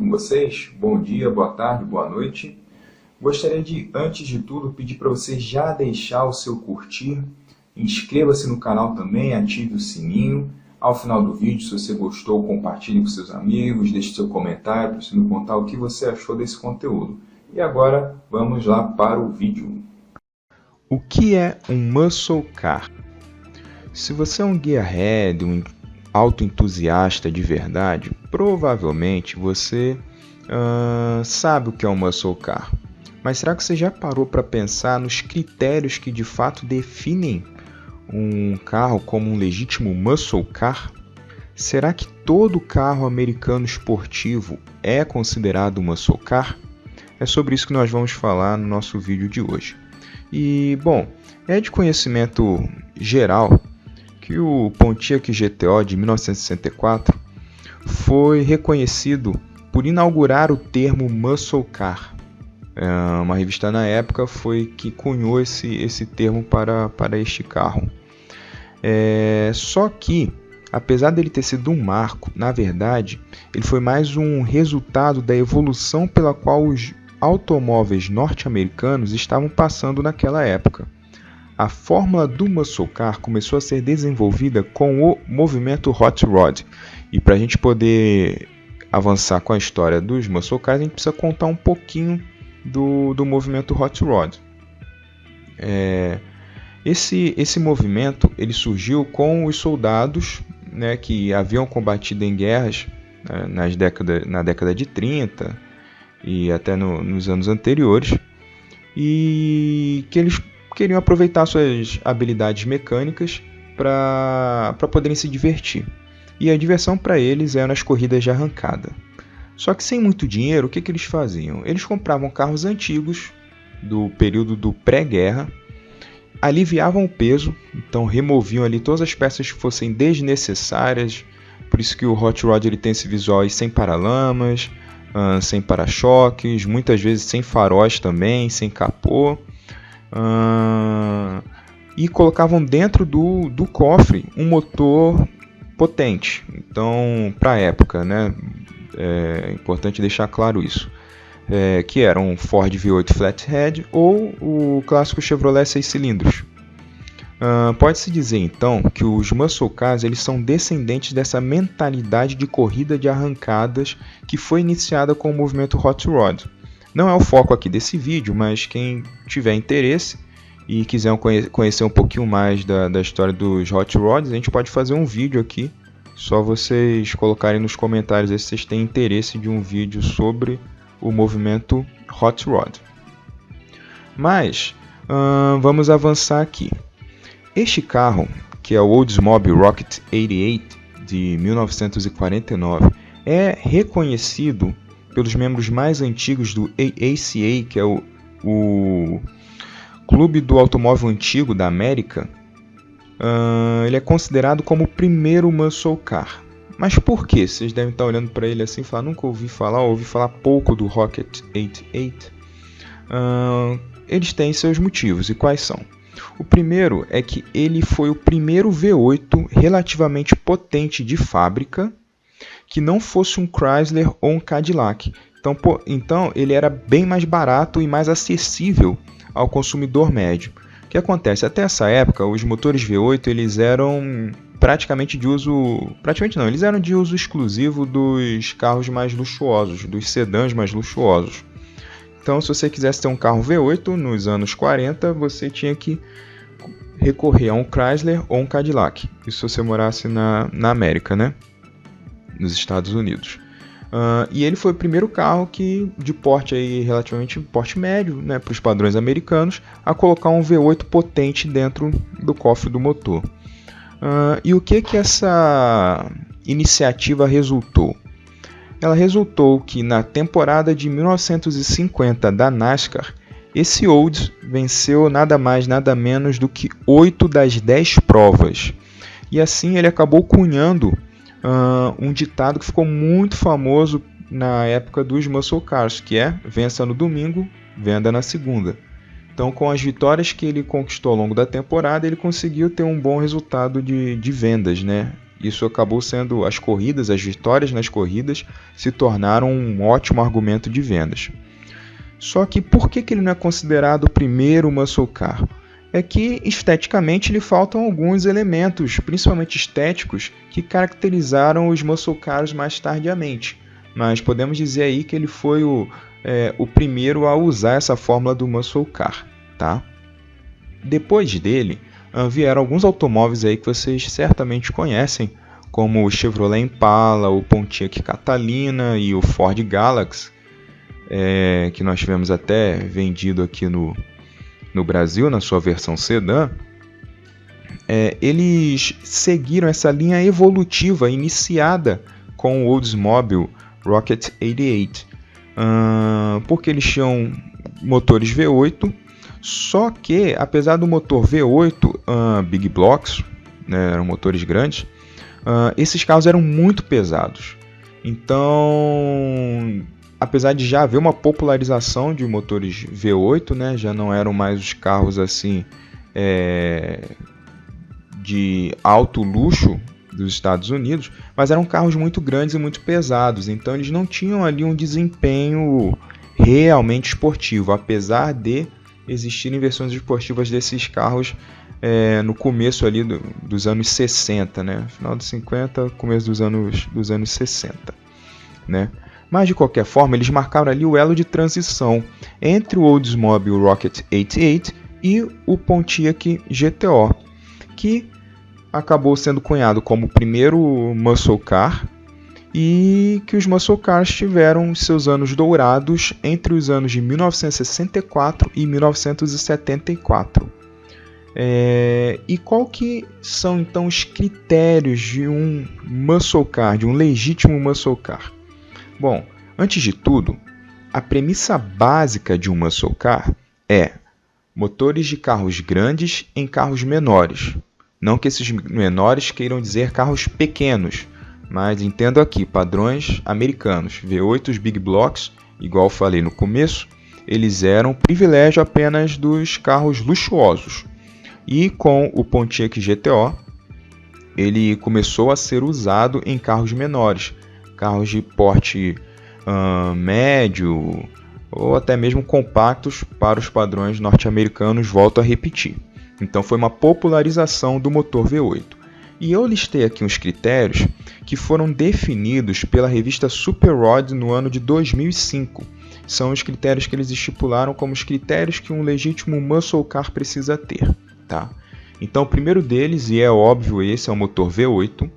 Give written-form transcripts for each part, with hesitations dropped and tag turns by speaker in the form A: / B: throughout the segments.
A: com vocês? Bom dia, boa tarde, boa noite. Gostaria de, antes de tudo, pedir para você já deixar o seu curtir, inscreva-se no canal também, ative o sininho. Ao final do vídeo, se você gostou, compartilhe com seus amigos, deixe seu comentário para você me contar o que você achou desse conteúdo. E agora, vamos lá para o vídeo. O que é um Muscle Car? Se você é um gearhead, um autoentusiasta de verdade, provavelmente você sabe o que é um Muscle Car. Mas será que você já parou para pensar nos critérios que de fato definem um carro como um legítimo Muscle Car? Será que todo carro americano esportivo é considerado Muscle Car? É sobre isso que nós vamos falar no nosso vídeo de hoje. E, bom, é de conhecimento geral que o Pontiac GTO de 1964 foi reconhecido por inaugurar o termo Muscle Car. Uma revista na época foi que cunhou esse termo para este carro. Só que, apesar dele ter sido um marco, na verdade, ele foi mais um resultado da evolução pela qual os automóveis norte-americanos estavam passando naquela época. A fórmula do Muscle Car começou a ser desenvolvida com o movimento Hot Rod. E para a gente poder avançar com a história dos Muscle Cars, a gente precisa contar um pouquinho do movimento Hot Rod. Esse movimento ele surgiu com os soldados, né, que haviam combatido em guerras na década de 30 e até nos anos anteriores, e que eles queriam aproveitar suas habilidades mecânicas para poderem se divertir. E a diversão para eles era nas corridas de arrancada. Só que sem muito dinheiro, o que eles faziam? Eles compravam carros antigos do período do pré-guerra, aliviavam o peso, então removiam ali todas as peças que fossem desnecessárias. Por isso que o Hot Rod ele tem esse visual aí sem paralamas, sem para-choques, muitas vezes sem faróis também, sem capô. E colocavam dentro do cofre um motor potente. Então, para a época, né, é importante deixar claro isso, que era um Ford V8 Flathead ou o clássico Chevrolet 6 cilindros. Pode-se dizer então que os Muscle Cars eles são descendentes dessa mentalidade de corrida de arrancadas que foi iniciada com o movimento Hot Rod. Não é o foco aqui desse vídeo, mas quem tiver interesse e quiser conhecer um pouquinho mais da história dos Hot Rods, a gente pode fazer um vídeo aqui. Só vocês colocarem nos comentários se vocês têm interesse de um vídeo sobre o movimento Hot Rod. Mas vamos avançar aqui. Este carro, que é o Oldsmobile Rocket 88 de 1949, é reconhecido pelos membros mais antigos do AACA, que é o Clube do Automóvel Antigo da América. Ele é considerado como o primeiro Muscle Car. Mas por quê? Vocês devem estar olhando para ele assim e falar, nunca ouvi falar pouco do Rocket 88. Eles têm seus motivos, e quais são? O primeiro é que ele foi o primeiro V8 relativamente potente de fábrica que não fosse um Chrysler ou um Cadillac. Então ele era bem mais barato e mais acessível ao consumidor médio. O que acontece? Até essa época, os motores V8 eles eram eles eram de uso exclusivo dos carros mais luxuosos, dos sedãs mais luxuosos. Então, se você quisesse ter um carro V8 nos anos 40, você tinha que recorrer a um Chrysler ou um Cadillac. Isso se você morasse na América, né? Nos Estados Unidos. E ele foi o primeiro carro de porte aí, relativamente porte médio, né, para os padrões americanos, a colocar um V8 potente dentro do cofre do motor. E o que essa iniciativa resultou? Ela resultou que na temporada de 1950 da NASCAR, esse Olds venceu nada mais nada menos do que 8 das 10 provas. E assim ele acabou cunhando um ditado que ficou muito famoso na época dos Muscle Cars, que é: vença no domingo, venda na segunda. Então, com as vitórias que ele conquistou ao longo da temporada, ele conseguiu ter um bom resultado de vendas, né? Isso acabou sendo as vitórias nas corridas se tornaram um ótimo argumento de vendas. Só que por que ele não é considerado o primeiro muscle car? É que esteticamente lhe faltam alguns elementos, principalmente estéticos, que caracterizaram os muscle cars mais tardiamente. Mas podemos dizer aí que ele foi o primeiro a usar essa fórmula do muscle car, tá? Depois dele, vieram alguns automóveis aí que vocês certamente conhecem, como o Chevrolet Impala, o Pontiac Catalina e o Ford Galaxy, que nós tivemos até vendido aqui no Brasil, na sua versão sedã. Eles seguiram essa linha evolutiva iniciada com o Oldsmobile Rocket 88, porque eles tinham motores V8, só que, apesar do motor V8 Big Blocks, né, eram motores grandes, esses carros eram muito pesados. Então, apesar de já haver uma popularização de motores V8, né, já não eram mais os carros assim de alto luxo dos Estados Unidos, mas eram carros muito grandes e muito pesados, então eles não tinham ali um desempenho realmente esportivo, apesar de existirem versões esportivas desses carros no começo ali dos anos 60, né? Final dos 50, começo dos anos 60, né? Mas de qualquer forma, eles marcaram ali o elo de transição entre o Oldsmobile Rocket 88 e o Pontiac GTO, que acabou sendo cunhado como o primeiro muscle car, e que os muscle cars tiveram seus anos dourados entre os anos de 1964 e 1974. E qual que são então os critérios de um muscle car, de um legítimo muscle car? Bom, antes de tudo, a premissa básica de um muscle car é motores de carros grandes em carros menores. Não que esses menores queiram dizer carros pequenos, mas entendo aqui, padrões americanos, V8 Big Blocks, igual eu falei no começo, eles eram privilégio apenas dos carros luxuosos. E com o Pontiac GTO, ele começou a ser usado em carros menores, carros de porte médio ou até mesmo compactos para os padrões norte-americanos, volto a repetir. Então foi uma popularização do motor V8. E eu listei aqui uns critérios que foram definidos pela revista Super Rod no ano de 2005. São os critérios que eles estipularam como os critérios que um legítimo muscle car precisa ter, tá? Então o primeiro deles, e é óbvio esse, é o motor V8.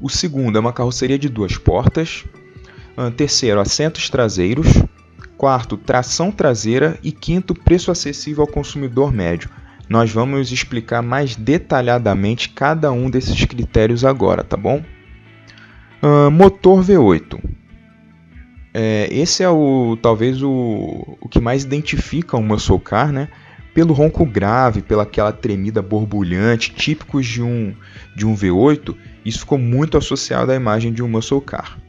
A: O segundo é uma carroceria de 2 portas. Terceiro, assentos traseiros. Quarto, tração traseira. E quinto, preço acessível ao consumidor médio. Nós vamos explicar mais detalhadamente cada um desses critérios agora, tá bom? Motor V8. Esse é talvez o que mais identifica um muscle car, né? Pelo ronco grave, pela aquela tremida borbulhante, típicos de um V8, isso ficou muito associado à imagem de um muscle car.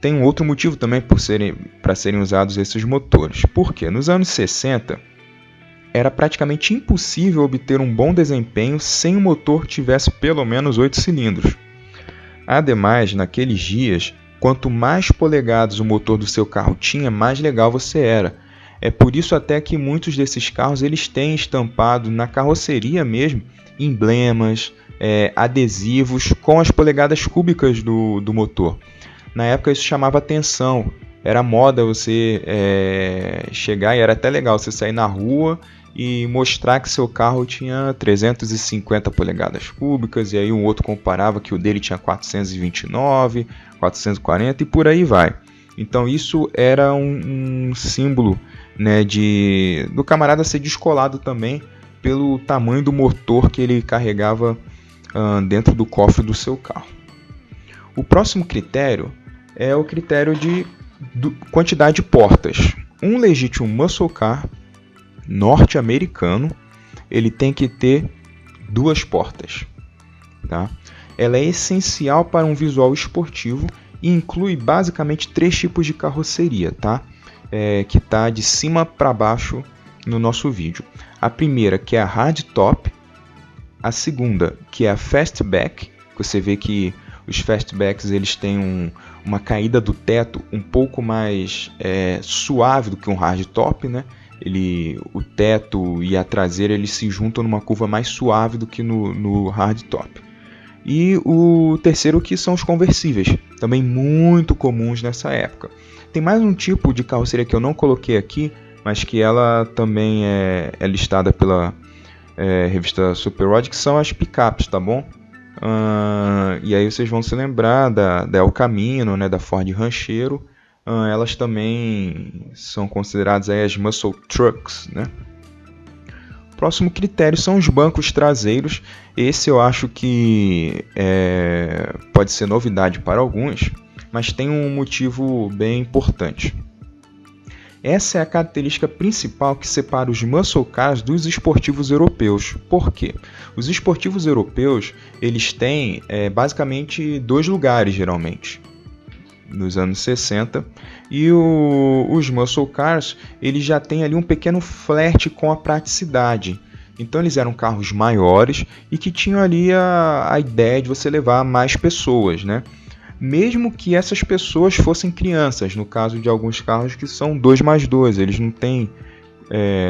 A: Tem um outro motivo também para serem usados esses motores. Porque nos anos 60, era praticamente impossível obter um bom desempenho sem um motor que tivesse pelo menos 8 cilindros. Ademais, naqueles dias, quanto mais polegadas o motor do seu carro tinha, mais legal você era. É por isso até que muitos desses carros eles têm estampado na carroceria mesmo emblemas, adesivos com as polegadas cúbicas do motor. Na época isso chamava atenção, era moda você chegar, e era até legal você sair na rua e mostrar que seu carro tinha 350 polegadas cúbicas, e aí um outro comparava que o dele tinha 429, 440 e por aí vai. Então isso era um símbolo, né, do camarada ser descolado também pelo tamanho do motor que ele carregava dentro do cofre do seu carro. O próximo critério é o critério de quantidade de portas. Um legítimo muscle car norte-americano, ele tem que ter 2 portas, tá? Ela é essencial para um visual esportivo e inclui basicamente 3 tipos de carroceria, tá? Que está de cima para baixo no nosso vídeo. A primeira, que é a hardtop, a segunda, que é a fastback, Você vê que os fastbacks eles têm uma caída do teto um pouco mais suave do que um hardtop, né? O teto e a traseira eles se juntam numa curva mais suave do que no hardtop. E o terceiro que são os conversíveis, também muito comuns nessa época. Tem mais um tipo de carroceria que eu não coloquei aqui, mas que ela também é listada pela revista Super Rod, que são as picapes, tá bom? E aí vocês vão se lembrar da El Camino, né, da Ford Ranchero. Elas também são consideradas aí as muscle trucks, né? Próximo critério são os bancos traseiros. Esse eu acho que pode ser novidade para alguns, mas tem um motivo bem importante. Essa é a característica principal que separa os muscle cars dos esportivos europeus. Por quê? Os esportivos europeus eles têm basicamente dois lugares, geralmente, nos anos 60, e os muscle cars eles já têm ali um pequeno flerte com a praticidade. Então eles eram carros maiores e que tinham ali a ideia de você levar mais pessoas, né? Mesmo que essas pessoas fossem crianças, no caso de alguns carros que são 2+2, eles não têm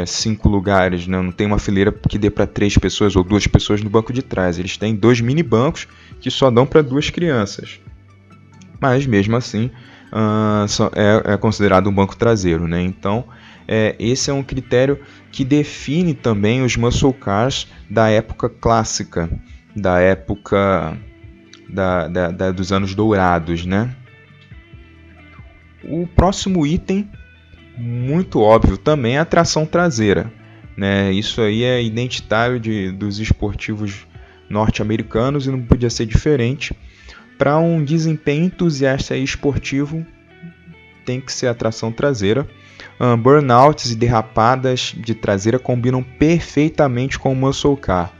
A: 5 lugares, né? Não tem uma fileira que dê para 3 pessoas ou 2 pessoas no banco de trás, eles têm 2 mini bancos que só dão para 2 crianças. Mas mesmo assim é considerado um banco traseiro, né? Então esse é um critério que define também os muscle cars da época clássica, da época dos anos dourados, né? O próximo item, muito óbvio também, é a tração traseira, né? Isso aí é identitário dos esportivos norte-americanos e não podia ser diferente. Para um desempenho entusiasta e esportivo, tem que ser a tração traseira. Burnouts e derrapadas de traseira combinam perfeitamente com o muscle car.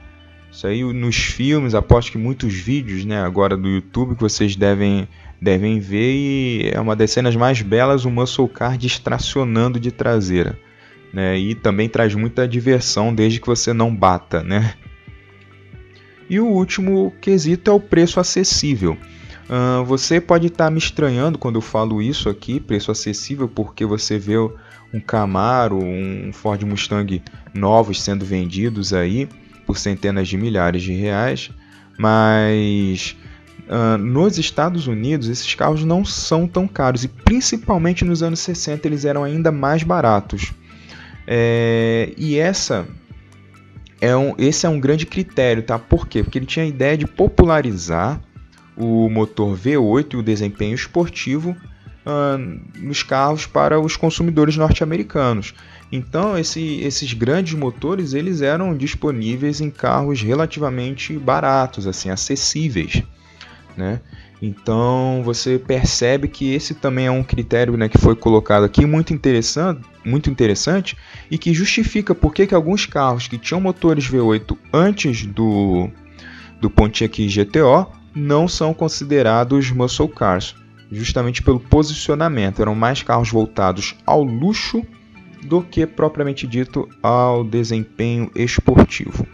A: Isso aí nos filmes, aposto que muitos vídeos, né, agora do YouTube que vocês devem ver, e é uma das cenas mais belas, o muscle car distracionando de traseira, né, e também traz muita diversão desde que você não bata, né. E o último quesito é o preço acessível. Você pode estar me estranhando quando eu falo isso aqui, preço acessível, porque você vê um Camaro, um Ford Mustang novos sendo vendidos aí por centenas de milhares de reais, mas nos Estados Unidos esses carros não são tão caros, e principalmente nos anos 60 eles eram ainda mais baratos. E esse é um grande critério, tá? Por quê? Porque ele tinha a ideia de popularizar o motor V8 e o desempenho esportivo nos carros para os consumidores norte-americanos. Então esses grandes motores eles eram disponíveis em carros relativamente baratos, assim, acessíveis, né? Então você percebe que esse também é um critério, né, que foi colocado aqui muito interessante e que justifica por que alguns carros que tinham motores V8 antes do Pontiac GTO não são considerados muscle cars, justamente pelo posicionamento. Eram mais carros voltados ao luxo do que propriamente dito ao desempenho esportivo.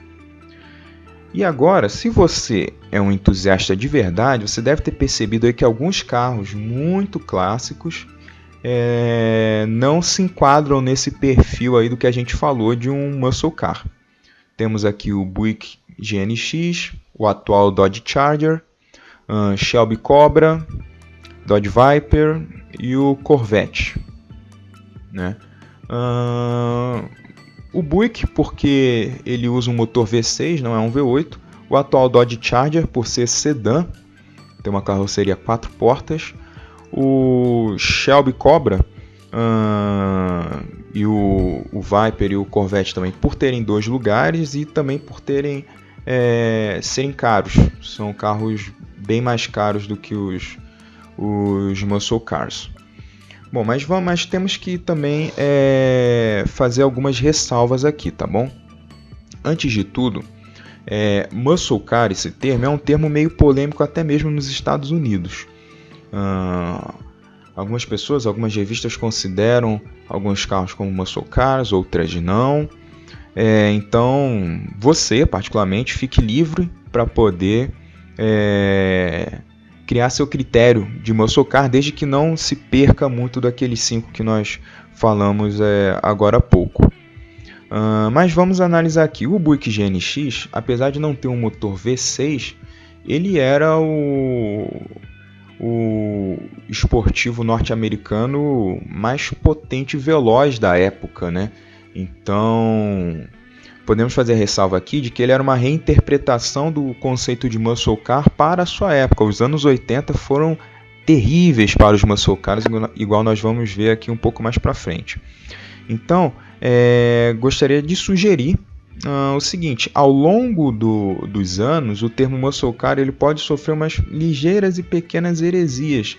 A: E agora, se você é um entusiasta de verdade, você deve ter percebido aí que alguns carros muito clássicos não se enquadram nesse perfil aí do que a gente falou de um muscle car. Temos aqui o Buick GNX, o atual Dodge Charger, Shelby Cobra, Dodge Viper e o Corvette, né? O Buick, porque ele usa um motor V6, não é um V8. O atual Dodge Charger, por ser sedã, tem uma carroceria 4 portas. O Shelby Cobra e o Viper e o Corvette também, por terem 2 lugares e também por serem caros. São carros bem mais caros do que os muscle cars. Bom, mas temos que também fazer algumas ressalvas aqui, tá bom? Antes de tudo, muscle car, esse termo, é um termo meio polêmico até mesmo nos Estados Unidos. Algumas pessoas, algumas revistas consideram alguns carros como muscle cars, outras não. Então, você, particularmente, fique livre para poder criar seu critério de muscle car, desde que não se perca muito daqueles 5 que nós falamos agora há pouco. Mas vamos analisar aqui. O Buick GNX, apesar de não ter um motor V6, ele era o esportivo norte-americano mais potente e veloz da época, né? Então, podemos fazer a ressalva aqui de que ele era uma reinterpretação do conceito de muscle car para a sua época. Os anos 80 foram terríveis para os muscle cars, igual nós vamos ver aqui um pouco mais para frente. Então, gostaria de sugerir o seguinte: ao longo dos anos, o termo muscle car ele pode sofrer umas ligeiras e pequenas heresias,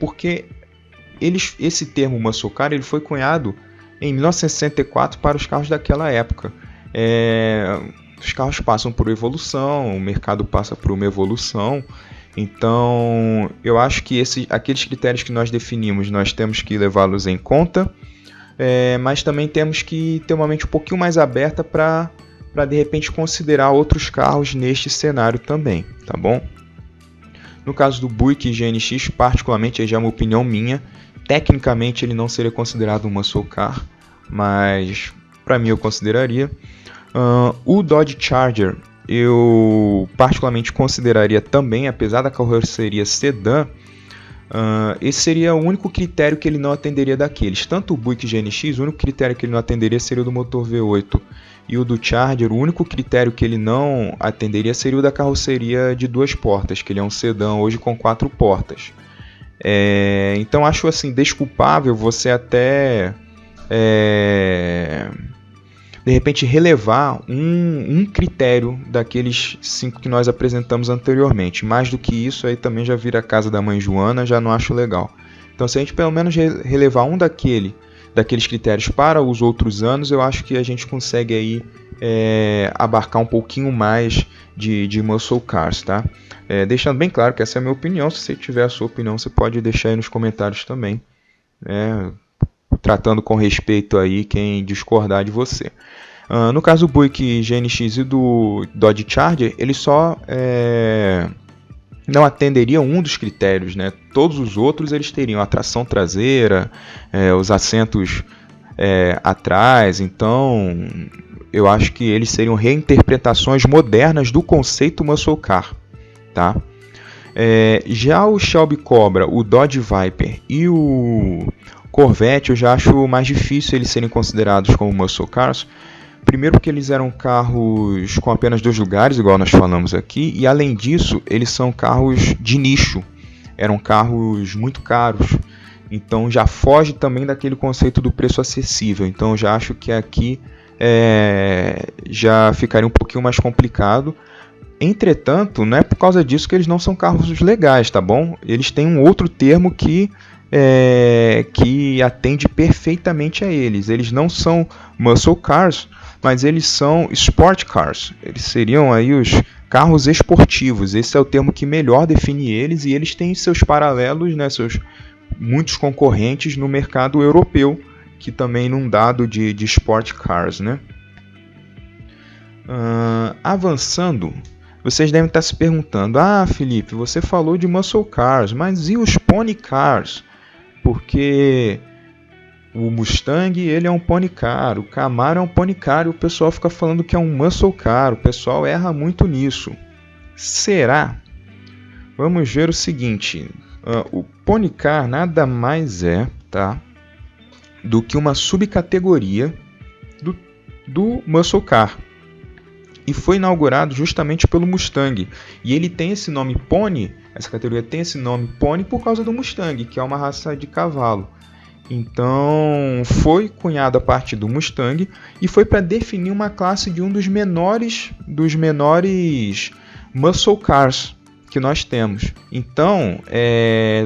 A: porque esse termo muscle car ele foi cunhado em 1964 para os carros daquela época. Os carros passam por evolução, o mercado passa por uma evolução. Então, eu acho que aqueles critérios que nós definimos, nós temos que levá-los em conta, mas também temos que ter uma mente um pouquinho mais aberta para de repente considerar outros carros neste cenário também, tá bom? No caso do Buick GNX, particularmente, já é uma opinião minha, tecnicamente ele não seria considerado um muscle car, mas para mim eu consideraria. O Dodge Charger eu particularmente consideraria também, apesar da carroceria sedã. Esse seria o único critério que ele não atenderia daqueles. Tanto o Buick GNX, o único critério que ele não atenderia seria o do motor V8. E o do Charger, o único critério que ele não atenderia seria o da carroceria de 2 portas, que ele é um sedã hoje com 4 portas. Então acho assim desculpável você até de repente relevar um critério daqueles 5 que nós apresentamos anteriormente. Mais do que isso, aí também já vira a casa da mãe Joana, já não acho legal. Então se a gente pelo menos relevar um daqueles critérios para os outros anos, eu acho que a gente consegue aí abarcar um pouquinho mais de muscle cars, tá? Deixando bem claro que essa é a minha opinião. Se você tiver a sua opinião, você pode deixar aí nos comentários também, tratando com respeito aí quem discordar de você. No caso do Buick GNX e do Dodge Charger, ele só não atenderia um dos critérios, né? Todos os outros eles teriam a tração traseira, os assentos atrás. Então eu acho que eles seriam reinterpretações modernas do conceito muscle car, tá? Já o Shelby Cobra, o Dodge Viper e o Corvette, eu já acho mais difícil eles serem considerados como muscle cars. Primeiro porque eles eram carros com apenas 2 lugares, igual nós falamos aqui, e além disso, eles são carros de nicho, eram carros muito caros, então já foge também daquele conceito do preço acessível. Então eu já acho que aqui já ficaria um pouquinho mais complicado. Entretanto, não é por causa disso que eles não são carros legais, tá bom? Eles têm um outro termo que atende perfeitamente a eles. Eles não são muscle cars, mas eles são sport cars. Eles seriam aí os carros esportivos. Esse é o termo que melhor define eles, e eles têm seus paralelos, né, muitos concorrentes no mercado europeu, que também não dado de sport cars, né? Avançando, vocês devem estar se perguntando: Felipe, você falou de muscle cars, mas e os pony cars? Porque o Mustang ele é um pony car, o Camaro é um pony car, e o pessoal fica falando que é um muscle car. O pessoal erra muito nisso. Será? Vamos ver o seguinte: o pony car nada mais tá, do que uma subcategoria do muscle car. E foi inaugurado justamente pelo Mustang. E ele tem esse nome Pony, essa categoria tem esse nome Pony por causa do Mustang, que é uma raça de cavalo. Então foi cunhado a partir do Mustang e foi para definir uma classe de um dos menores muscle cars que nós temos. Então,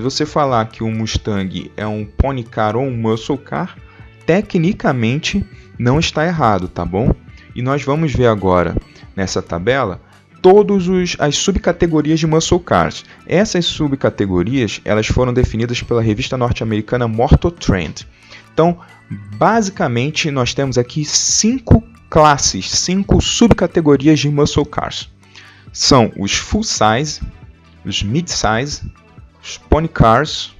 A: você falar que o Mustang é um pony car ou um muscle car, tecnicamente não está errado, tá bom? E nós vamos ver agora, nessa tabela, todas as subcategorias de muscle cars. Essas subcategorias elas foram definidas pela revista norte-americana Motor Trend. Então, basicamente, nós temos aqui 5 classes, 5 subcategorias de muscle cars. são os full size, os mid-size, os pony cars,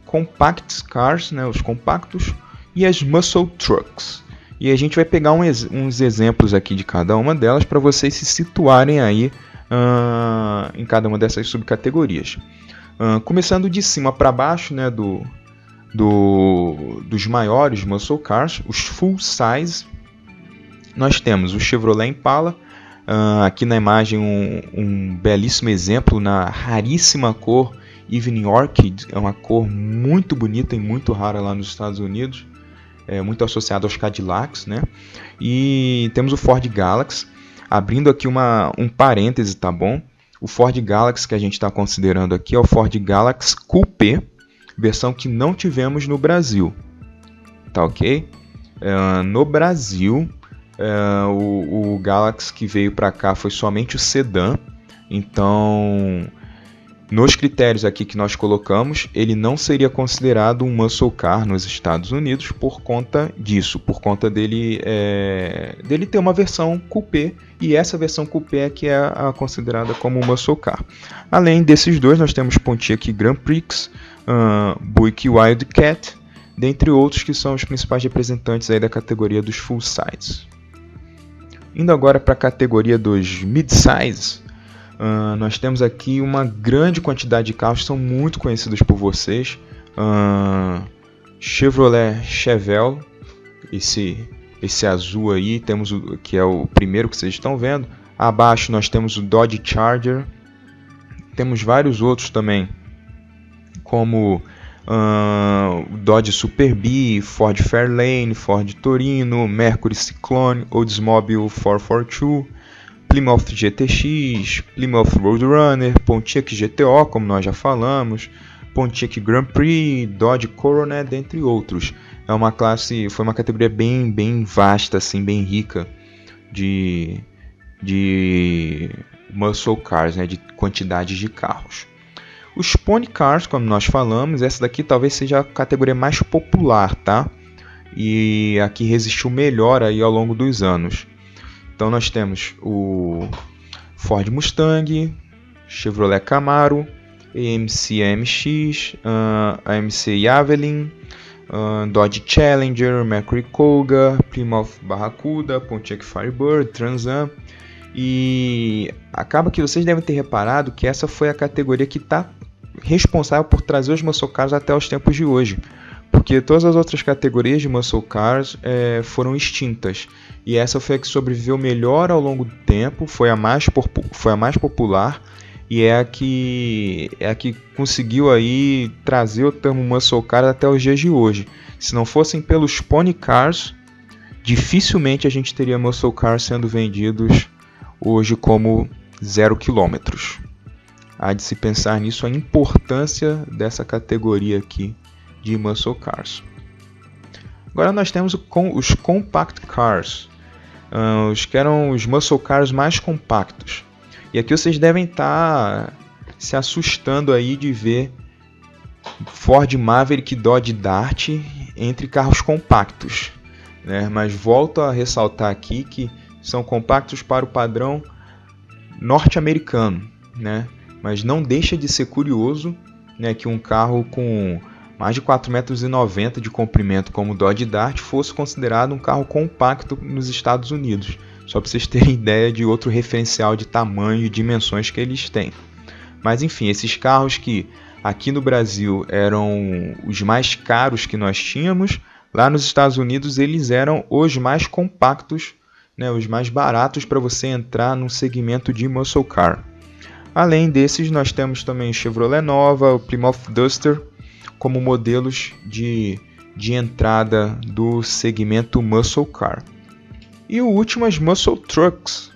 A: compact cars, né, os compactos, e as muscle trucks. E a gente vai pegar uns exemplos aqui de cada uma delas para vocês se situarem aí em cada uma dessas subcategorias. Começando de cima para baixo, né, dos maiores muscle cars, os full size, nós temos o Chevrolet Impala. Aqui na imagem um belíssimo exemplo na raríssima cor Evening Orchid, é uma cor muito bonita e muito rara lá nos Estados Unidos, muito associada aos Cadillacs, né? E temos o Ford Galaxy, abrindo aqui um parêntese, tá bom? O Ford Galaxy que a gente está considerando aqui é o Ford Galaxy Coupé, versão que não tivemos no Brasil, tá ok? No Brasil, o Galaxy que veio para cá foi somente o sedã, então nos critérios aqui que nós colocamos, ele não seria considerado um muscle car nos Estados Unidos por conta disso, por conta dele ter uma versão coupé, e essa versão coupé aqui é a considerada como um muscle car. Além desses dois, nós temos Pontiac Grand Prix, Buick Wildcat, dentre outros que são os principais representantes aí da categoria dos full size. Indo agora para a categoria dos mid-size, nós temos aqui uma grande quantidade de carros que são muito conhecidos por vocês. Chevrolet Chevelle, esse azul aí, temos que é o primeiro que vocês estão vendo. Abaixo nós temos o Dodge Charger. Temos vários outros também, como o Dodge Super Bee, Ford Fairlane, Ford Torino, Mercury Cyclone, Oldsmobile 442, Plymouth GTX, Plymouth Roadrunner, Pontiac GTO, como nós já falamos, Pontiac Grand Prix, Dodge Coronet, dentre outros. Foi uma categoria bem vasta, assim, bem rica de muscle cars, né, de quantidades de carros. Os pony cars, como nós falamos, essa daqui talvez seja a categoria mais popular, tá? E aqui resistiu melhor aí ao longo dos anos. Então nós temos o Ford Mustang, Chevrolet Camaro, AMC AMX, AMC Javelin, Dodge Challenger, Mercury Cougar, Plymouth Barracuda, Pontiac Firebird, Trans Am. E acaba que vocês devem ter reparado que essa foi a categoria que está responsável por trazer os muscle cars até os tempos de hoje, porque todas as outras categorias de muscle cars foram extintas, e essa foi a que sobreviveu melhor ao longo do tempo, foi a mais popular, e é a que conseguiu aí trazer o termo muscle car até os dias de hoje. Se não fossem pelos pony cars, dificilmente a gente teria muscle cars sendo vendidos hoje como 0 km. Há de se pensar nisso, a importância dessa categoria aqui de muscle cars. Agora nós temos os compact cars, os que eram os muscle cars mais compactos. E aqui vocês devem estar se assustando aí de ver Ford Maverick e Dodge Dart entre carros compactos, né? Mas volto a ressaltar aqui que são compactos para o padrão norte-americano, né? Mas não deixa de ser curioso, né, que um carro com mais de 4,90 m de comprimento como o Dodge Dart fosse considerado um carro compacto nos Estados Unidos. Só para vocês terem ideia de outro referencial de tamanho e dimensões que eles têm. Mas enfim, esses carros que aqui no Brasil eram os mais caros que nós tínhamos, lá nos Estados Unidos eles eram os mais compactos, né, os mais baratos para você entrar no segmento de muscle car. Além desses, nós temos também o Chevrolet Nova, o Plymouth Duster, como modelos de entrada do segmento muscle car. E o último, as muscle trucks,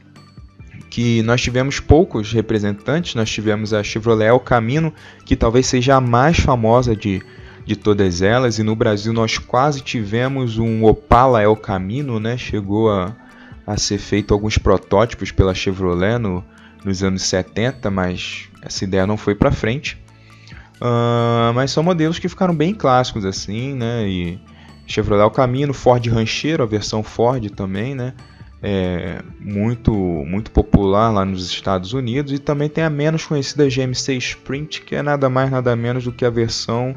A: que nós tivemos poucos representantes. Nós tivemos a Chevrolet El Camino, que talvez seja a mais famosa de todas elas, e no Brasil nós quase tivemos um Opala El Camino, né? Chegou a ser feito alguns protótipos pela Chevrolet nos anos 70, mas essa ideia não foi para frente. Mas são modelos que ficaram bem clássicos assim, né? E Chevrolet El Camino, Ford Ranchero, a versão Ford também, né?
B: muito popular lá nos Estados Unidos, e também tem a menos conhecida GMC Sprint, que é nada mais nada menos do que a versão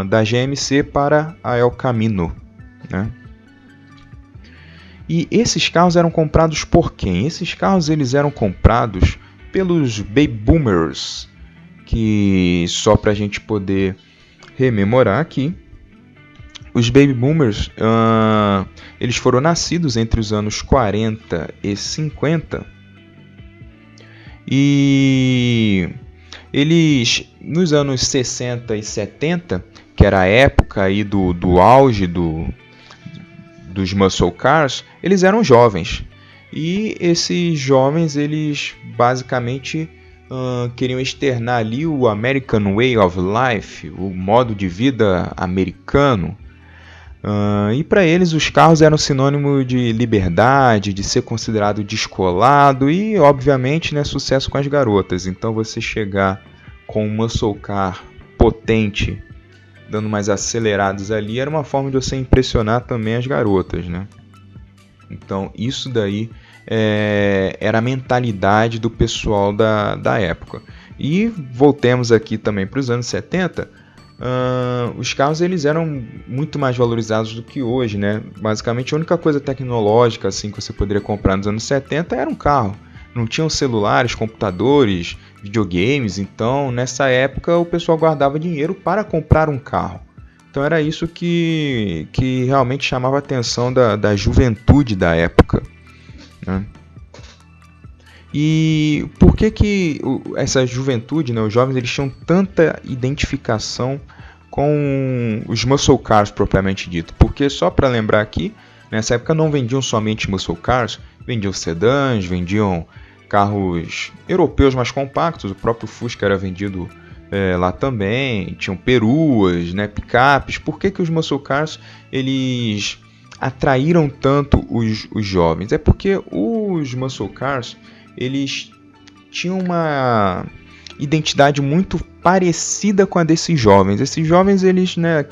B: da GMC para a El Camino, né? E esses carros eram comprados por quem? Esses carros eles eram comprados pelos Baby Boomers, que só para a gente poder rememorar aqui, os Baby Boomers eles foram nascidos entre os anos 40 e 50, e eles, nos anos 60 e 70, que era a época aí do auge dos muscle cars, eles eram jovens. E esses jovens, eles basicamente queriam externar ali o American Way of Life, o modo de vida americano. E para eles os carros eram sinônimo de liberdade, de ser considerado descolado e, obviamente, né, sucesso com as garotas. Então você chegar com um muscle car potente, dando mais acelerados ali, era uma forma de você impressionar também as garotas, né? Então isso daí era a mentalidade do pessoal da época. E voltemos aqui também para os anos 70, os carros eles eram muito mais valorizados do que hoje, né? Basicamente a única coisa tecnológica assim, que você poderia comprar nos anos 70 era um carro. Não tinham celulares, computadores, videogames, então nessa época o pessoal guardava dinheiro para comprar um carro. Então era isso que realmente chamava a atenção da juventude da época, né? E por que essa juventude, né, os jovens, eles tinham tanta identificação com os muscle cars propriamente dito? Porque, só para lembrar aqui, nessa época não vendiam somente muscle cars, vendiam sedãs, vendiam carros europeus mais compactos, o próprio Fusca era vendido lá também, tinham peruas, né, picapes. Por que os muscle cars eles atraíram tanto os jovens? É porque os muscle cars eles tinham uma identidade muito parecida com a desses jovens. Esses jovens, eles, né,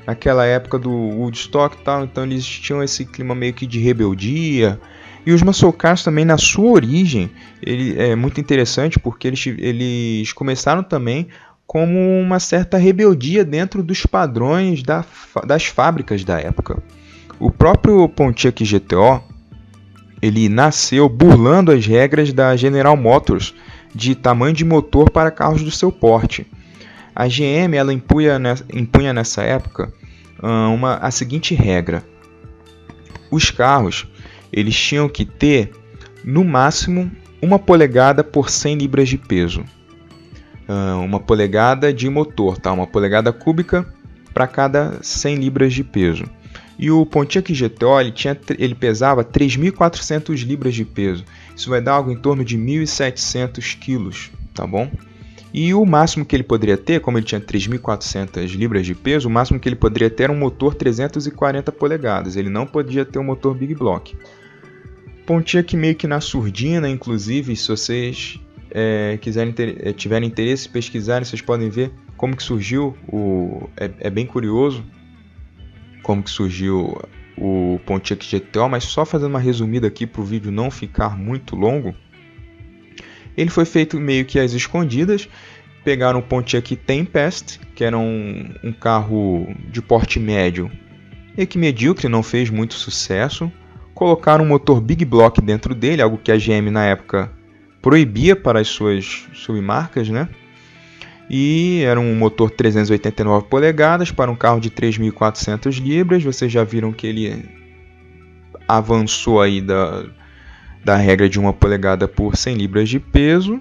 B: naquela época do Woodstock e tal, então eles tinham esse clima meio que de rebeldia. E os muscle cars também, na sua origem, é muito interessante porque eles começaram também como uma certa rebeldia dentro dos padrões das fábricas da época. O próprio Pontiac GTO, ele nasceu burlando as regras da General Motors de tamanho de motor para carros do seu porte. A GM ela impunha nessa época a seguinte regra: os carros eles tinham que ter no máximo 1 polegada por 100 libras de peso. 1 polegada de motor, tá? 1 polegada cúbica para cada 100 libras de peso. E o Pontiac GTO ele pesava 3.400 libras de peso. Isso vai dar algo em torno de 1.700 quilos, tá bom? E o máximo que ele poderia ter, como ele tinha 3.400 libras de peso, o máximo que ele poderia ter era um motor 340 polegadas. Ele não podia ter um motor Big Block. Pontiac meio que na surdina, inclusive, se vocês tiverem interesse em pesquisarem, vocês podem ver como que surgiu, é bem curioso como que surgiu o Pontiac GTO, mas só fazendo uma resumida aqui para o vídeo não ficar muito longo. Ele foi feito meio que às escondidas. Pegaram o Pontiac Tempest, que era um carro de porte médio e que medíocre, não fez muito sucesso. Colocaram um motor Big Block dentro dele, algo que a GM na época proibia para as suas submarcas, né? E era um motor 389 polegadas para um carro de 3.400 libras. Vocês já viram que ele avançou aí da regra de 1 polegada por 100 libras de peso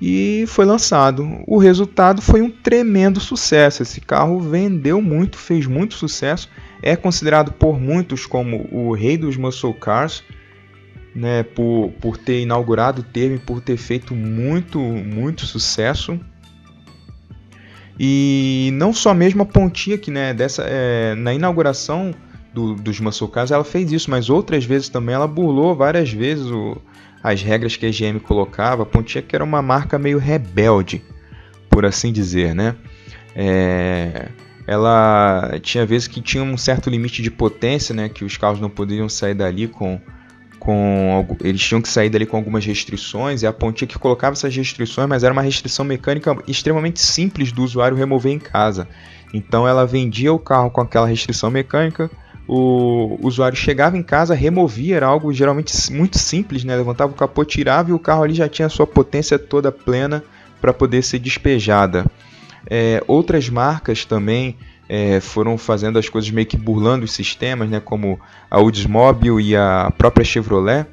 B: e foi lançado. O resultado foi um tremendo sucesso. Esse carro vendeu muito, fez muito sucesso. É considerado por muitos como o rei dos muscle cars, né, por ter inaugurado o termo e por ter feito muito, muito sucesso. E não só mesmo a Pontiac, né, na inauguração dos muscle cars, ela fez isso, mas outras vezes também ela burlou várias vezes as regras que a GM colocava. A Pontiac era uma marca meio rebelde, por assim dizer, né? ela tinha vezes que tinha um certo limite de potência, né, que os carros não poderiam sair dali eles tinham que sair dali com algumas restrições, e a Pontiac colocava essas restrições, mas era uma restrição mecânica extremamente simples do usuário remover em casa. Então ela vendia o carro com aquela restrição mecânica, o usuário chegava em casa, removia, era algo geralmente muito simples, né? Levantava o capô, tirava, e o carro ali já tinha a sua potência toda plena para poder ser despejada. Outras marcas também foram fazendo as coisas meio que burlando os sistemas, né, como a Oldsmobile e a própria Chevrolet.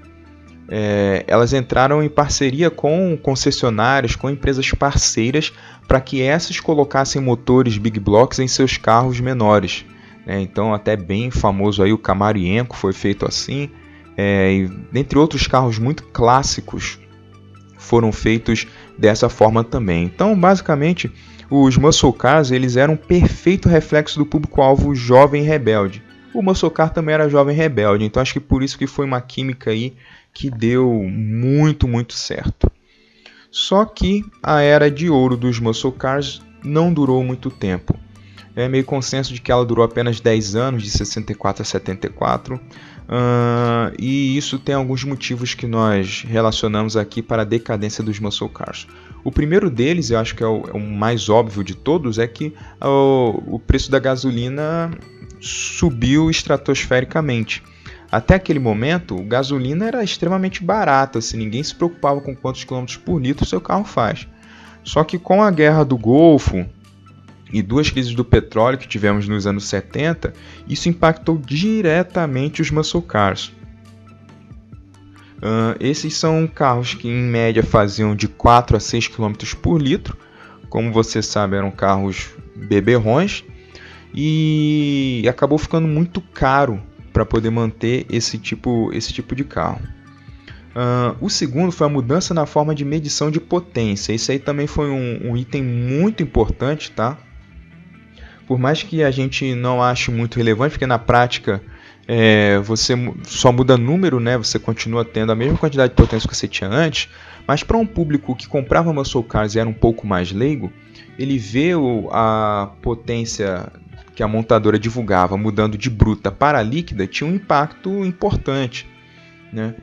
B: Elas entraram em parceria com concessionárias, com empresas parceiras, para que essas colocassem motores Big Blocks em seus carros menores. Então, até bem famoso aí o Camaro Yenko foi feito assim, e dentre outros carros muito clássicos foram feitos dessa forma também. Então, basicamente, os muscle cars, eles eram um perfeito reflexo do público-alvo jovem rebelde. O muscle car também era jovem rebelde, então acho que por isso que foi uma química aí que deu muito, muito certo. Só que a era de ouro dos muscle cars não durou muito tempo. É meio consenso de que ela durou apenas 10 anos, de 64 a 74, e isso tem alguns motivos que nós relacionamos aqui para a decadência dos muscle cars. O primeiro deles, eu acho que é o mais óbvio de todos, é que o preço da gasolina subiu estratosfericamente. Até aquele momento, a gasolina era extremamente barata, assim, ninguém se preocupava com quantos quilômetros por litro o seu carro faz. Só que com a guerra do Golfo e duas crises do petróleo que tivemos nos anos 70, isso impactou diretamente os muscle cars. Esses são carros que em média faziam de 4 a 6 km por litro. Como você sabe, eram carros beberrões, e acabou ficando muito caro para poder manter esse tipo de carro. O segundo foi a mudança na forma de medição de potência. Isso aí também foi um item muito importante, tá? Por mais que a gente não ache muito relevante, porque na prática você só muda número, né? Você continua tendo a mesma quantidade de potência que você tinha antes, mas para um público que comprava muscle cars e era um pouco mais leigo, ele vê a potência que a montadora divulgava mudando de bruta para líquida, tinha um impacto importante, né?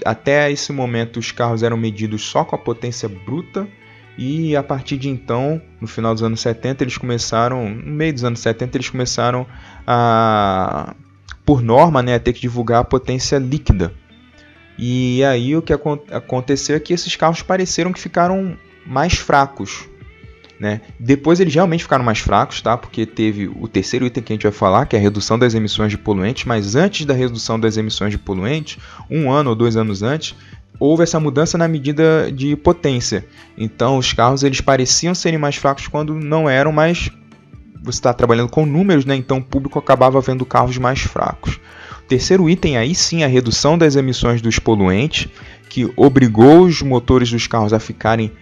B: Até esse momento os carros eram medidos só com a potência bruta, e a partir de então, no final dos anos 70, no meio dos anos 70, eles começaram por norma, né, a ter que divulgar a potência líquida. E aí o que aconteceu é que esses carros pareceram que ficaram mais fracos, né? Depois eles realmente ficaram mais fracos, tá? Porque teve o terceiro item que a gente vai falar, que é a redução das emissões de poluentes, mas antes da redução das emissões de poluentes, 1 ano ou 2 anos antes, houve essa mudança na medida de potência. Então os carros eles pareciam serem mais fracos quando não eram, mas você está trabalhando com números, né? Então o público acabava vendo carros mais fracos. O terceiro item aí sim, a redução das emissões dos poluentes, que obrigou os motores dos carros a ficarem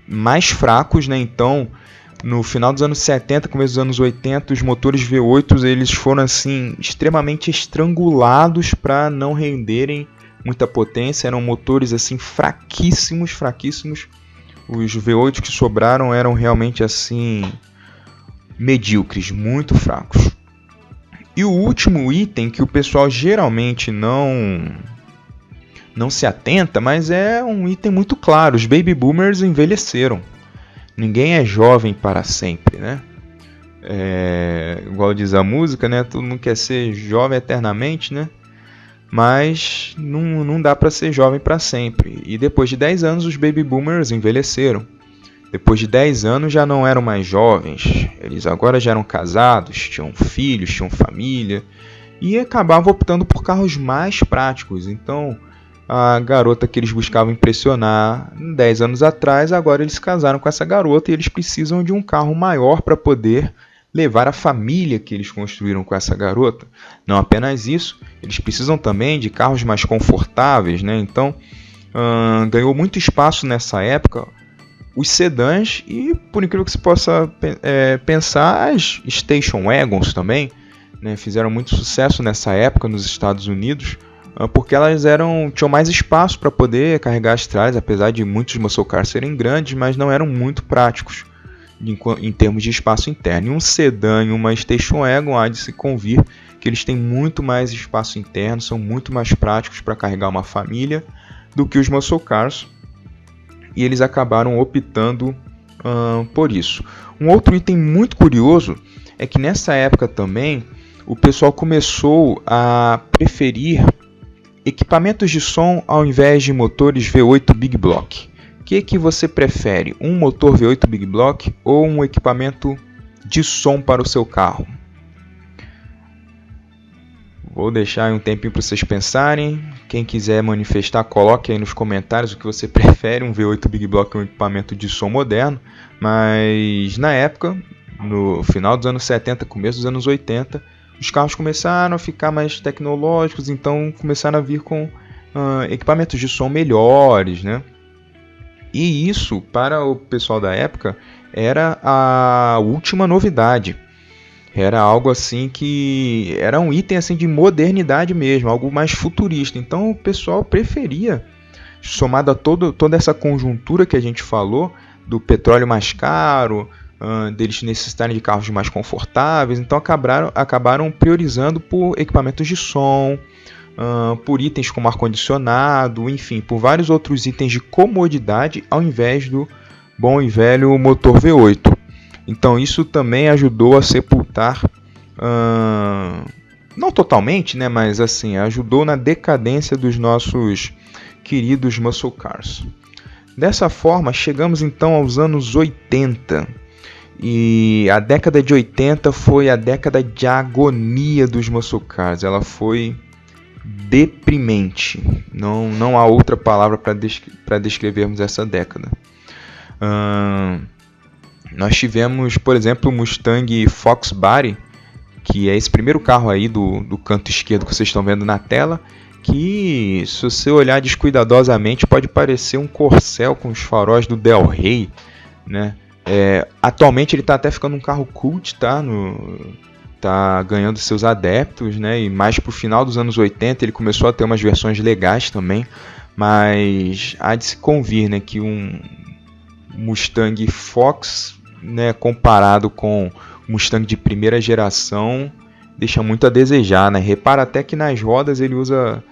B: mais fracos, né? Então no final dos anos 70, começo dos anos 80, os motores V8 eles foram assim extremamente estrangulados para não renderem muita potência. Eram motores assim fraquíssimos. Os V8 que sobraram eram realmente assim medíocres, muito fracos. E o último item que o pessoal geralmente não se atenta, mas é um item muito claro: os baby boomers envelheceram. Ninguém é jovem para sempre, né? Igual diz a música, né? Todo mundo quer ser jovem eternamente, né? Mas não dá para ser jovem para sempre. E depois de 10 anos os baby boomers envelheceram. Depois de 10 anos já não eram mais jovens. Eles agora já eram casados, tinham filhos, tinham família, e acabavam optando por carros mais práticos. Então a garota que eles buscavam impressionar 10 anos atrás, agora eles se casaram com essa garota e eles precisam de um carro maior para poder levar a família que eles construíram com essa garota. Não apenas isso, eles precisam também de carros mais confortáveis, né? Então ganhou muito espaço nessa época os sedãs e, por incrível que se possa pensar, as station wagons também, né? Fizeram muito sucesso nessa época nos Estados Unidos, porque elas tinham mais espaço para poder carregar as tralhas, apesar de muitos muscle cars serem grandes, mas não eram muito práticos. em termos de espaço interno. E um sedã e uma station wagon há de se convir que eles têm muito mais espaço interno, são muito mais práticos para carregar uma família do que os muscle cars, e eles acabaram optando por isso. Um outro item muito curioso é que nessa época também o pessoal começou a preferir equipamentos de som ao invés de motores V8 Big Block. O que você prefere? Um motor V8 Big Block ou um equipamento de som para o seu carro? Vou deixar aí um tempinho para vocês pensarem. Quem quiser manifestar, coloque aí nos comentários o que você prefere, um V8 Big Block ou um equipamento de som moderno. Mas na época, no final dos anos 70, começo dos anos 80, os carros começaram a ficar mais tecnológicos, então começaram a vir com equipamentos de som melhores, né? E isso, para o pessoal da época, era a última novidade. Era algo assim que era um item assim de modernidade mesmo, algo mais futurista. Então o pessoal preferia, somado a toda essa conjuntura que a gente falou, do petróleo mais caro, deles necessitarem de carros mais confortáveis, então acabaram priorizando por equipamentos de som, por itens como ar-condicionado, enfim, por vários outros itens de comodidade, ao invés do bom e velho motor V8. Então isso também ajudou a sepultar, não totalmente, né, mas assim, ajudou na decadência dos nossos queridos muscle cars. Dessa forma, chegamos então aos anos 80. E a década de 80 foi a década de agonia dos muscle cars. Ela foi deprimente. Não há outra palavra para descrevermos essa década. Nós tivemos, por exemplo, o Mustang Fox Body, que é esse primeiro carro aí do canto esquerdo que vocês estão vendo na tela, que, se você olhar descuidadosamente, pode parecer um Corcel com os faróis do Del Rey, né? Atualmente ele está até ficando um carro cult, tá ganhando seus adeptos, né? E mais pro final dos anos 80 ele começou a ter umas versões legais também, mas há de se convir, né, que um Mustang Fox, né, comparado com o Mustang de primeira geração, deixa muito a desejar, né? Repara até que nas rodas ele usa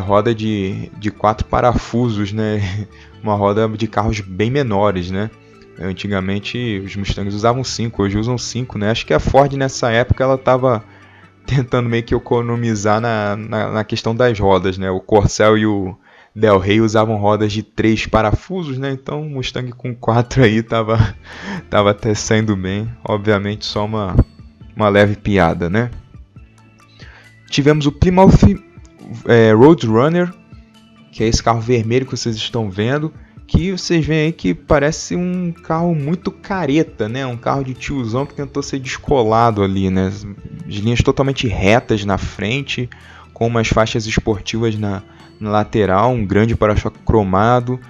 B: roda de 4 parafusos, né? Uma roda de carros bem menores, né? Antigamente os Mustangs usavam 5, hoje usam 5, né? Acho que a Ford nessa época ela estava tentando meio que economizar na questão das rodas, né? O Corcel e o Del Rey usavam rodas de 3 parafusos, né? Então o Mustang com 4 aí tava até saindo bem. Obviamente só uma leve piada, né? Tivemos o Plymouth Roadrunner, que é esse carro vermelho que vocês estão vendo, que vocês veem aí que parece um carro muito careta, né? Um carro de tiozão que tentou ser descolado ali, né? As linhas totalmente retas na frente, com umas faixas esportivas na lateral, um grande para-choque cromado.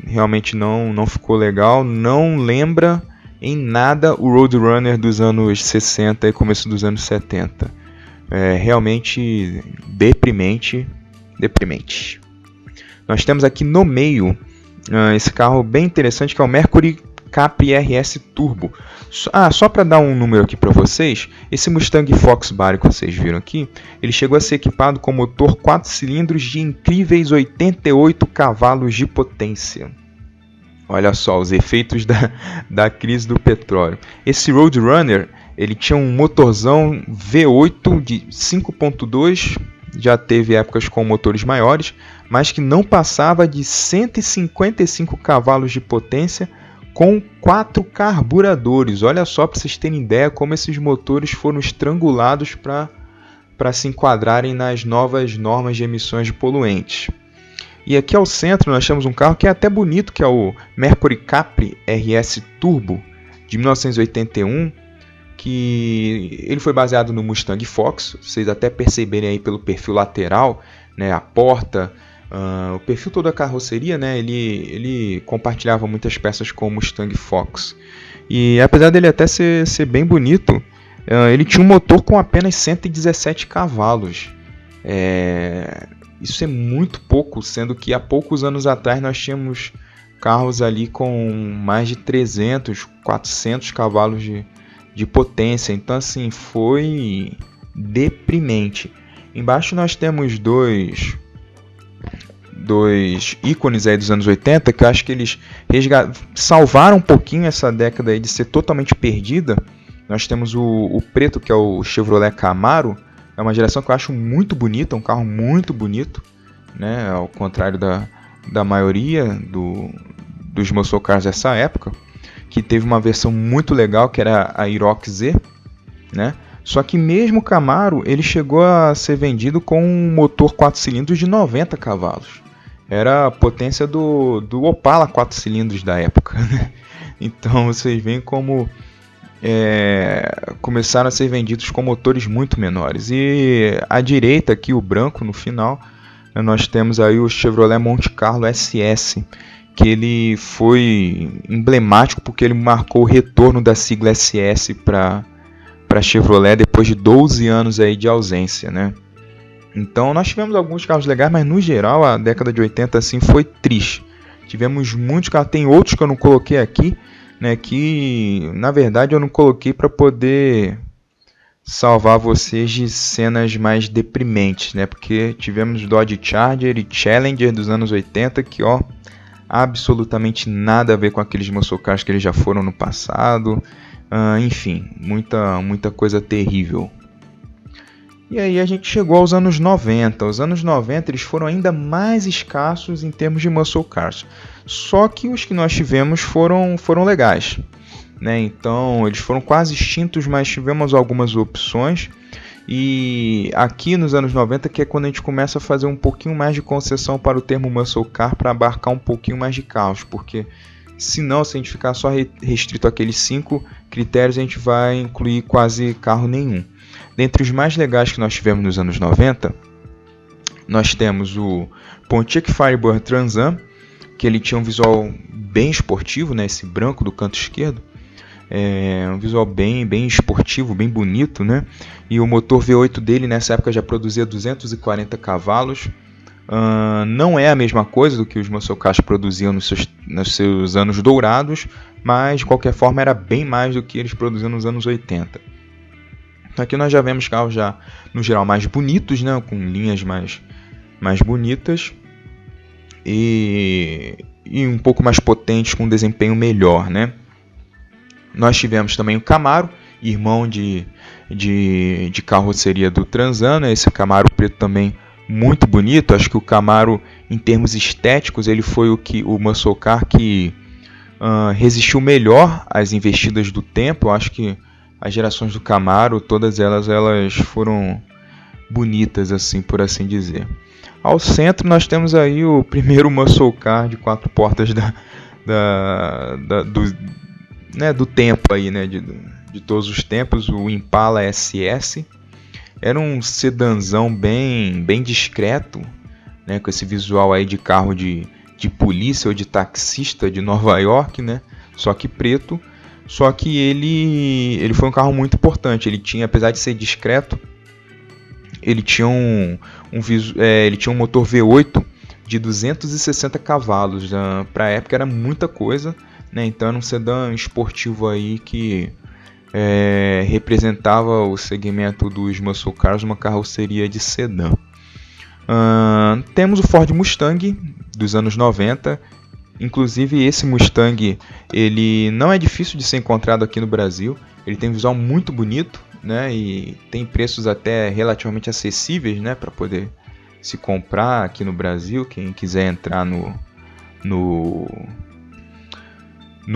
B: Realmente não ficou legal, não lembra em nada o Roadrunner dos anos 60 e começo dos anos 70. Realmente deprimente. Nós temos aqui no meio esse carro bem interessante, que é o Mercury Capri RS Turbo. Só para dar um número aqui para vocês, esse Mustang Fox Body que vocês viram aqui, ele chegou a ser equipado com motor 4 cilindros de incríveis 88 cavalos de potência. Olha só os efeitos da crise do petróleo. Esse Roadrunner, ele tinha um motorzão V8 de 5.2, já teve épocas com motores maiores, mas que não passava de 155 cavalos de potência com 4 carburadores. Olha só, para vocês terem ideia como esses motores foram estrangulados para se enquadrarem nas novas normas de emissões de poluentes. E aqui ao centro nós temos um carro que é até bonito, que é o Mercury Capri RS Turbo de 1981, que ele foi baseado no Mustang Fox. Vocês até perceberem aí pelo perfil lateral, né, a porta, o perfil toda a carroceria, né, ele compartilhava muitas peças com o Mustang Fox. E apesar dele até ser bem bonito, ele tinha um motor com apenas 117 cavalos. Isso é muito pouco, sendo que há poucos anos atrás nós tínhamos carros ali com mais de 300, 400 cavalos de potência. Então assim, foi deprimente. Embaixo nós temos dois ícones aí dos anos 80, que eu acho que eles salvaram um pouquinho essa década aí de ser totalmente perdida. Nós temos o preto, que é o Chevrolet Camaro. É uma geração que eu acho muito bonita, um carro muito bonito, né? Ao contrário da maioria dos muscle cars dessa época, que teve uma versão muito legal, que era a Aerox Z, né? Só que mesmo o Camaro, ele chegou a ser vendido com um motor 4 cilindros de 90 cavalos. Era a potência do Opala 4 cilindros da época, né? Então vocês veem como começaram a ser vendidos com motores muito menores. E à direita aqui, o branco no final, nós temos aí o Chevrolet Monte Carlo SS, que ele foi emblemático porque ele marcou o retorno da sigla SS para Chevrolet depois de 12 anos aí de ausência, né? Então nós tivemos alguns carros legais, mas no geral a década de 80 assim foi triste. Tivemos muitos carros, tem outros que eu não coloquei aqui, né, que na verdade eu não coloquei para poder salvar vocês de cenas mais deprimentes, né? Porque tivemos Dodge Charger e Challenger dos anos 80 que, ó, absolutamente nada a ver com aqueles muscle cars que eles já foram no passado. Enfim, muita coisa terrível. E aí a gente chegou aos anos 90. Os anos 90 eles foram ainda mais escassos em termos de muscle cars. Só que os que nós tivemos foram legais, né? Então eles foram quase extintos, mas tivemos algumas opções. E aqui nos anos 90 que é quando a gente começa a fazer um pouquinho mais de concessão para o termo muscle car, para abarcar um pouquinho mais de carros, porque senão, se a gente ficar só restrito àqueles 5 critérios, a gente vai incluir quase carro nenhum. Dentre os mais legais que nós tivemos nos anos 90, nós temos o Pontiac Firebird Trans Am, que ele tinha um visual bem esportivo, né? Esse branco do canto esquerdo. Um visual bem esportivo, bem bonito, né? E o motor V8 dele nessa época já produzia 240 cavalos. Não é a mesma coisa do que os muscle cars produziam nos seus anos dourados, mas de qualquer forma era bem mais do que eles produziam nos anos 80. Então aqui nós já vemos carros já no geral mais bonitos, né? Com linhas mais bonitas e um pouco mais potentes, com um desempenho melhor, né? Nós tivemos também o Camaro, irmão de carroceria do Trans Am, né? Esse Camaro preto também muito bonito. Acho que o Camaro, em termos estéticos, ele foi o muscle car que resistiu melhor às investidas do tempo. Eu acho que as gerações do Camaro, todas elas foram bonitas, assim, por assim dizer. Ao centro nós temos aí o primeiro muscle car de 4 portas do tempo aí, né? De todos os tempos, o Impala SS. Era um sedanzão bem discreto, né? Com esse visual aí de carro de polícia ou de taxista de Nova York, né? Só que preto. Só que ele foi um carro muito importante. Ele tinha, apesar de ser discreto, ele tinha um motor V8 de 260 cavalos. Para a época era muita coisa, né? Então era um sedã esportivo aí que representava o segmento dos muscle cars, uma carroceria de sedã. Temos o Ford Mustang dos anos 90. Inclusive esse Mustang ele não é difícil de ser encontrado aqui no Brasil. Ele tem um visual muito bonito, né? E tem preços até relativamente acessíveis, né? Para poder se comprar aqui no Brasil. Quem quiser entrar no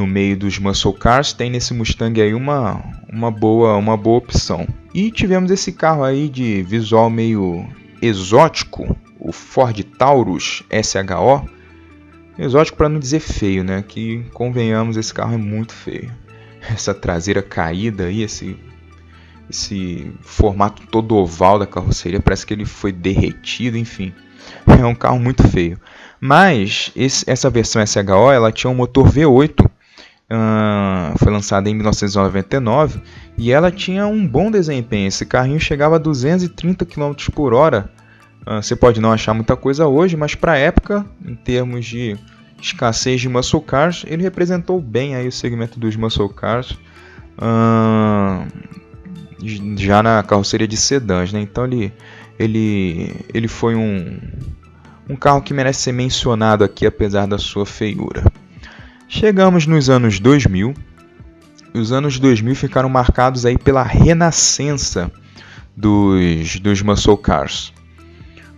B: meio dos muscle cars, tem nesse Mustang aí uma boa opção. E tivemos esse carro aí de visual meio exótico, o Ford Taurus SHO. Exótico para não dizer feio, né? Que convenhamos, esse carro é muito feio. Essa traseira caída aí, esse formato todo oval da carroceria, parece que ele foi derretido, enfim. É um carro muito feio. Mas essa versão SHO, ela tinha um motor V8. Foi lançada em 1999 e ela tinha um bom desempenho. Esse carrinho chegava a 230 km por hora. Você pode não achar muita coisa hoje, mas para a época, em termos de escassez de muscle cars, ele representou bem aí o segmento dos muscle cars, já na carroceria de sedãs, né? Então ele foi um carro que merece ser mencionado aqui, apesar da sua feiura. Chegamos nos anos 2000. Os anos 2000 ficaram marcados aí pela renascença dos muscle cars.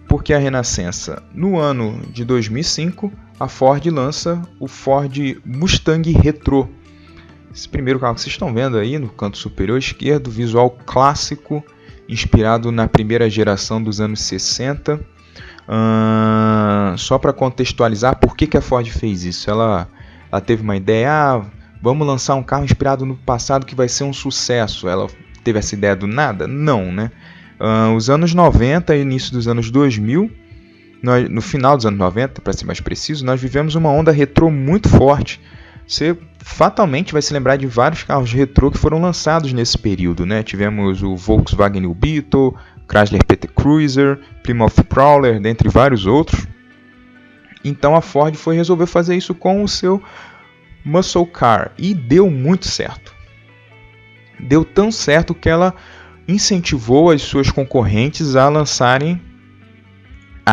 B: Por que a renascença? No ano de 2005, a Ford lança o Ford Mustang Retro. Esse primeiro carro que vocês estão vendo aí no canto superior esquerdo, visual clássico, inspirado na primeira geração dos anos 60. Só para contextualizar, por que a Ford fez isso? Ela teve uma ideia, vamos lançar um carro inspirado no passado que vai ser um sucesso. Ela teve essa ideia do nada? Não, né? Os anos 90 e início dos anos 2000, no final dos anos 90, para ser mais preciso, nós vivemos uma onda retrô muito forte. Você fatalmente vai se lembrar de vários carros retrô que foram lançados nesse período, né? Tivemos o Volkswagen New Beetle, Chrysler PT Cruiser, Plymouth Prowler, dentre vários outros. Então a Ford resolveu fazer isso com o seu muscle car e deu muito certo. Deu tão certo que ela incentivou as suas concorrentes a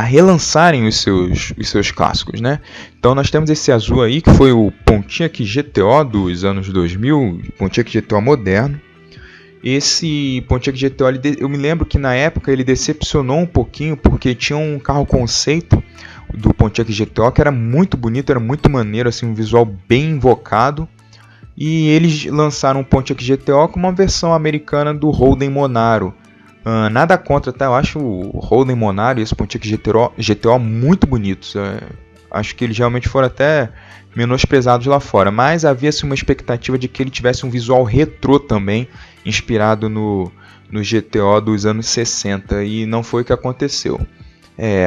B: relançarem os seus clássicos, né? Então nós temos esse azul aí, que foi o Pontiac GTO dos anos 2000, Pontiac GTO moderno. Esse Pontiac GTO, eu me lembro que na época ele decepcionou um pouquinho, porque tinha um carro conceito do Pontiac GTO que era muito bonito, era muito maneiro, assim, um visual bem invocado. E eles lançaram o Pontiac GTO com uma versão americana do Holden Monaro. Nada contra, tá? Eu acho o Holden Monaro e esse Pontiac GTO muito bonitos. Acho que eles realmente foram até menosprezados lá fora. Mas havia-se uma expectativa de que ele tivesse um visual retrô também, inspirado no GTO dos anos 60. E não foi o que aconteceu.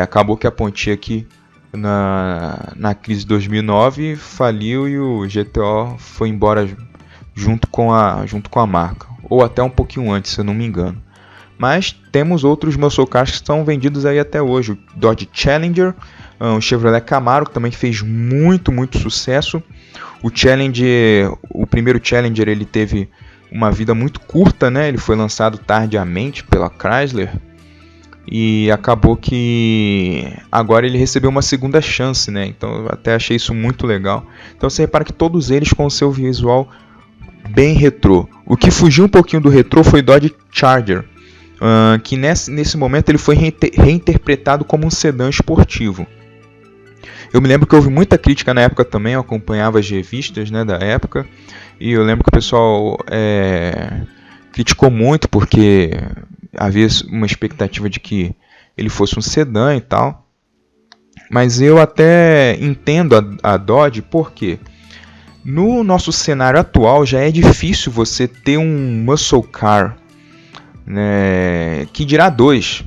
B: Acabou que a Pontiac na crise de 2009 faliu e o GTO foi embora junto com a marca, ou até um pouquinho antes, se eu não me engano. Mas temos outros muscle cars que estão vendidos aí até hoje, o Dodge Challenger, o Chevrolet Camaro, que também fez muito sucesso. O primeiro Challenger, ele teve uma vida muito curta, né? Ele foi lançado tardiamente pela Chrysler. E acabou que agora ele recebeu uma segunda chance, né? Então eu até achei isso muito legal. Então você repara que todos eles com o seu visual bem retrô. O que fugiu um pouquinho do retrô foi o Dodge Charger, que nesse momento ele foi reinterpretado como um sedã esportivo. Eu me lembro que houve muita crítica na época também, eu acompanhava as revistas, né, da época. E eu lembro que o pessoal criticou muito porque havia uma expectativa de que ele fosse um sedã e tal. Mas eu até entendo a Dodge, porque no nosso cenário atual já é difícil você ter um muscle car, né, que dirá dois.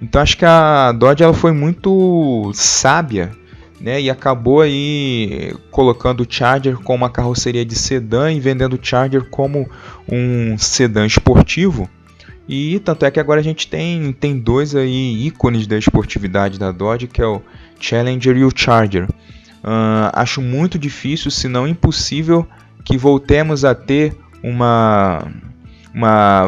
B: Então acho que a Dodge ela foi muito sábia, né, e acabou aí colocando o Charger como uma carroceria de sedã e vendendo o Charger como um sedã esportivo. E tanto é que agora a gente tem dois aí ícones da esportividade da Dodge, que é o Challenger e o Charger. Acho muito difícil, se não impossível, que voltemos a ter uma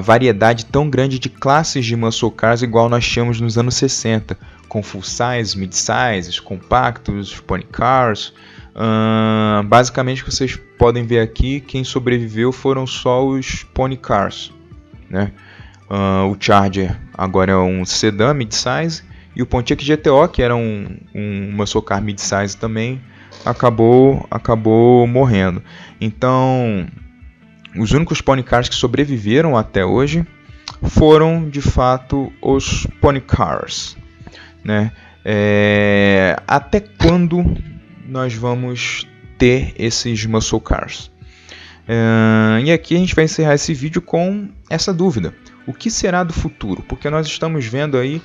B: variedade tão grande de classes de muscle cars igual nós tínhamos nos anos 60, com full size, mid sizes, compactos, pony cars. Basicamente o que vocês podem ver aqui, quem sobreviveu foram só os pony cars, né? O Charger agora é um sedã mid-size, e o Pontiac GTO, que era um muscle car mid-size também, acabou morrendo. Então, os únicos pony cars que sobreviveram até hoje foram, de fato, os pony cars, né? Até quando nós vamos ter esses muscle cars? E aqui a gente vai encerrar esse vídeo com essa dúvida. O que será do futuro? Porque nós estamos vendo aí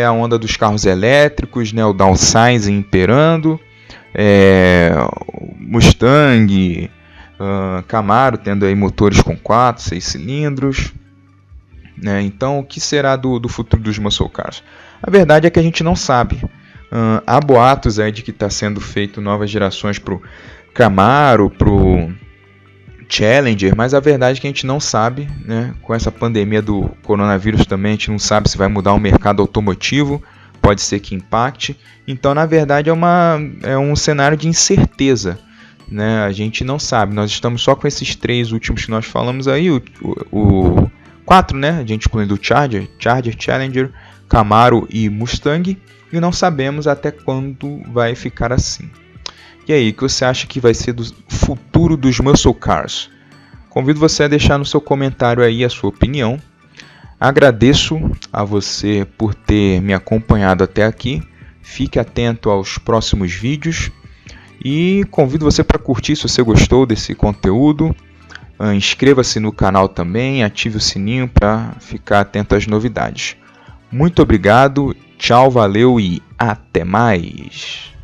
B: a onda dos carros elétricos, né, o downsizing imperando, Mustang, Camaro tendo aí motores com 4, 6 cilindros. Né? Então, o que será do futuro dos muscle cars? A verdade é que a gente não sabe. Há boatos aí de que está sendo feito novas gerações para o Camaro, para o Challenger, mas a verdade é que a gente não sabe, né? Com essa pandemia do coronavírus também, a gente não sabe se vai mudar o mercado automotivo, pode ser que impacte. Então, na verdade, é um cenário de incerteza, né? A gente não sabe, nós estamos só com esses 3 últimos que nós falamos aí, o 4, né? A gente incluindo o Charger, Challenger, Camaro e Mustang, e não sabemos até quando vai ficar assim. E aí, o que você acha que vai ser do futuro dos muscle cars? Convido você a deixar no seu comentário aí a sua opinião. Agradeço a você por ter me acompanhado até aqui. Fique atento aos próximos vídeos e convido você para curtir se você gostou desse conteúdo. Inscreva-se no canal também, ative o sininho para ficar atento às novidades. Muito obrigado, tchau, valeu e até mais!